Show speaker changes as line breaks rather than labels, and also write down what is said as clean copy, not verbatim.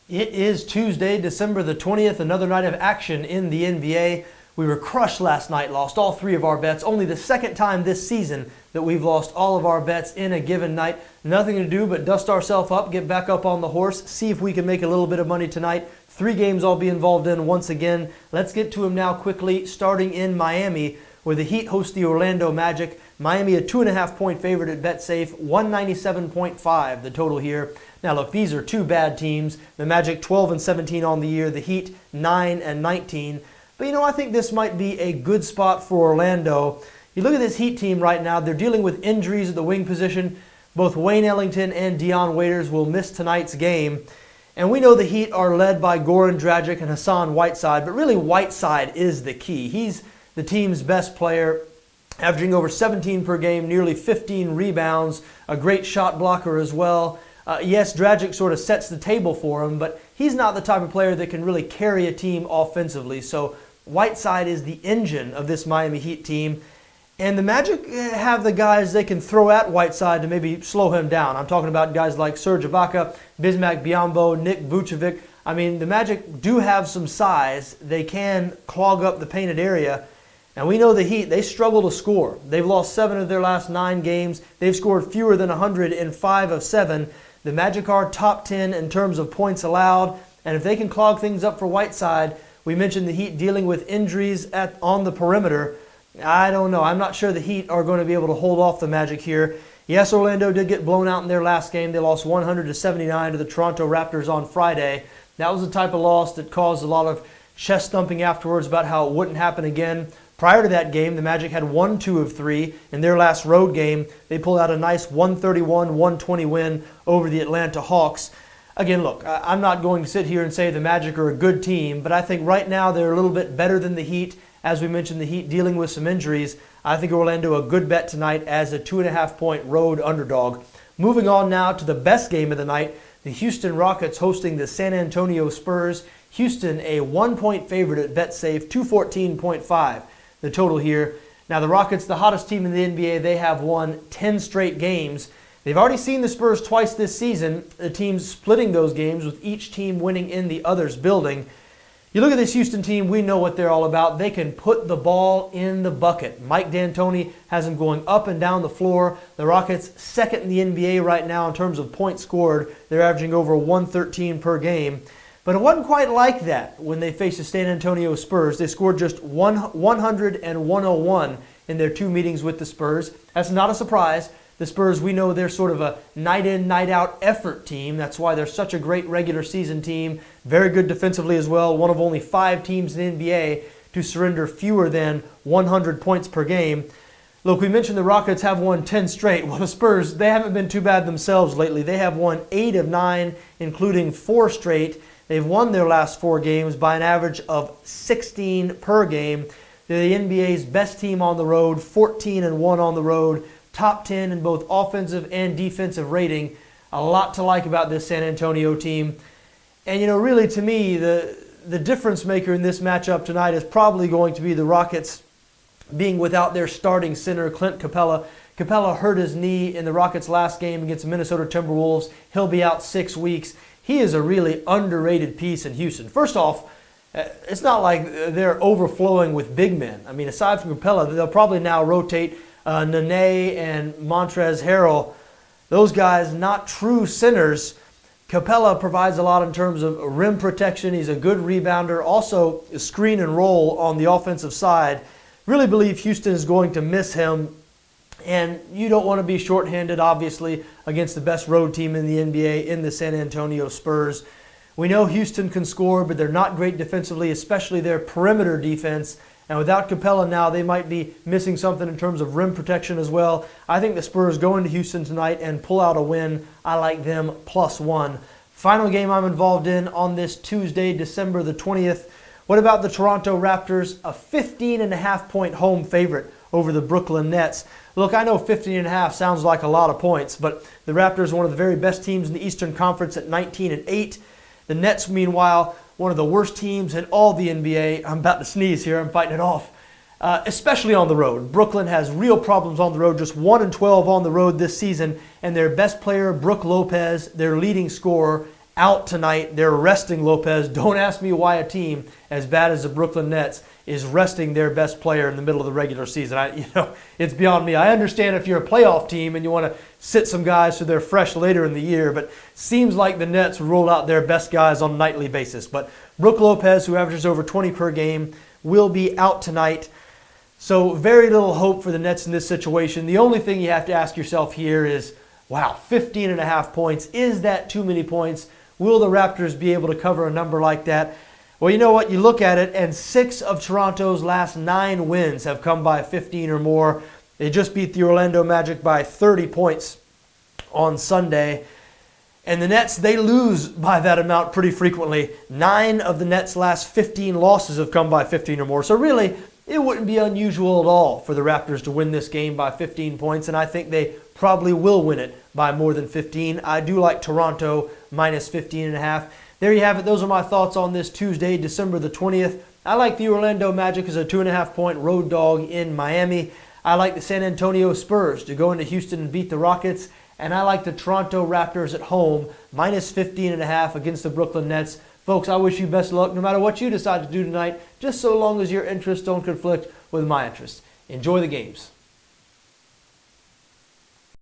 It is Tuesday, December the 20th, another night of action in the NBA. We were crushed last night, lost all three of our bets. Only the second time this season that we've lost all of our bets in a given night. Nothing to do but dust ourselves up, get back up on the horse, see if we can make a little bit of money tonight. 3 games I'll be involved in once again. Let's get to them now quickly, starting in Miami, where the Heat host the Orlando Magic. Miami a 2.5-point favorite at BetSafe, 197.5 the total here. Now look, these are two bad teams. The Magic 12-17 on the year, the Heat 9-19. But I think this might be a good spot for Orlando. You look at this Heat team right now, they're dealing with injuries at the wing position. Both Wayne Ellington and Dion Waiters will miss tonight's game. And we know the Heat are led by Goran Dragic and Hassan Whiteside, but really Whiteside is the key. He's the team's best player, averaging over 17 per game, nearly 15 rebounds, a great shot blocker as well. Yes, Dragic sort of sets the table for him, but he's not the type of player that can really carry a team offensively. So Whiteside is the engine of this Miami Heat team. And the Magic have the guys they can throw at Whiteside to maybe slow him down. I'm talking about guys like Serge Ibaka, Bismack Biyombo, Nick Vucevic. I mean, the Magic do have some size. They can clog up the painted area. And we know the Heat, they struggle to score. They've lost 7 of their last 9 games. They've scored fewer than 100 in 5 of 7. The Magic are top 10 in terms of points allowed. And if they can clog things up for Whiteside, we mentioned the Heat dealing with injuries on the perimeter. I don't know. I'm not sure the Heat are going to be able to hold off the Magic here. Yes, Orlando did get blown out in their last game. They lost 100-79 to the Toronto Raptors on Friday. That was the type of loss that caused a lot of chest thumping afterwards about how it wouldn't happen again. Prior to that game, the Magic had won 2 of 3. In their last road game, they pulled out a nice 131-120 win over the Atlanta Hawks. Again, look, I'm not going to sit here and say the Magic are a good team, but I think right now they're a little bit better than the Heat. As we mentioned, the Heat dealing with some injuries. I think Orlando a good bet tonight as a 2.5-point road underdog. Moving on now to the best game of the night, the Houston Rockets hosting the San Antonio Spurs. Houston a 1-point favorite at BetSafe, 214.5 the total here. Now the Rockets, the hottest team in the NBA, they have won 10 straight games. They've already seen the Spurs twice this season, the teams splitting those games with each team winning in the other's building. You look at this Houston team, we know what they're all about. They can put the ball in the bucket. Mike D'Antoni has them going up and down the floor. The Rockets second in the NBA right now in terms of points scored. They're averaging over 113 per game. But it wasn't quite like that when they faced the San Antonio Spurs. They scored just 100 and 101 in their 2 meetings with the Spurs. That's not a surprise. The Spurs, we know they're sort of a night-in, night-out effort team. That's why they're such a great regular season team. Very good defensively as well. One of only 5 teams in the NBA to surrender fewer than 100 points per game. Look, we mentioned the Rockets have won 10 straight. Well, the Spurs, they haven't been too bad themselves lately. They have won 8 of 9, including 4 straight. They've won their last 4 games by an average of 16 per game. They're the NBA's best team on the road, 14-1 on the road, top 10 in both offensive and defensive rating. A lot to like about this San Antonio team. And, really to me, the difference maker in this matchup tonight is probably going to be the Rockets being without their starting center, Clint Capella. Capella hurt his knee in the Rockets' last game against the Minnesota Timberwolves. He'll be out 6 weeks. He is a really underrated piece in Houston. First off, it's not like they're overflowing with big men. I mean, aside from Capella, they'll probably now rotate Nene and Montrezl Harrell. Those guys, not true centers. Capella provides a lot in terms of rim protection. He's a good rebounder. Also, screen and roll on the offensive side. Really believe Houston is going to miss him. And you don't want to be shorthanded, obviously, against the best road team in the NBA in the San Antonio Spurs. We know Houston can score, but they're not great defensively, especially their perimeter defense. And without Capella now, they might be missing something in terms of rim protection as well. I think the Spurs go into Houston tonight and pull out a win. I like them +1. Final game I'm involved in on this Tuesday, December the 20th. What about the Toronto Raptors? A 15.5-point home favorite over the Brooklyn Nets. Look, I know 15.5 sounds like a lot of points, but the Raptors are one of the very best teams in the Eastern Conference at 19-8. The Nets, meanwhile, one of the worst teams in all the NBA. I'm about to sneeze here. I'm fighting it off. Especially on the road. Brooklyn has real problems on the road, just 1-12 on the road this season, and their best player, Brook Lopez, their leading scorer, out tonight. They're resting Lopez. Don't ask me why a team as bad as the Brooklyn Nets is resting their best player in the middle of the regular season. It's beyond me. I understand if you're a playoff team and you want to sit some guys so they're fresh later in the year, but seems like the Nets roll out their best guys on a nightly basis. But Brook Lopez, who averages over 20 per game, will be out tonight. So very little hope for the Nets in this situation. The only thing you have to ask yourself here is, wow, 15.5 points. Is that too many points? Will the Raptors be able to cover a number like that? Well, you know what? You look at it, and 6 of Toronto's last 9 wins have come by 15 or more. They just beat the Orlando Magic by 30 points on Sunday. And the Nets, they lose by that amount pretty frequently. 9 of the Nets' last 15 losses have come by 15 or more. So really, it wouldn't be unusual at all for the Raptors to win this game by 15 points, and I think they probably will win it by more than 15. I do like Toronto minus 15.5. There you have it. Those are my thoughts on this Tuesday, December the 20th. I like the Orlando Magic as a 2.5-point road dog in Miami. I like the San Antonio Spurs to go into Houston and beat the Rockets. And I like the Toronto Raptors at home, minus 15.5 against the Brooklyn Nets. Folks, I wish you best of luck no matter what you decide to do tonight, just so long as your interests don't conflict with my interests. Enjoy the games.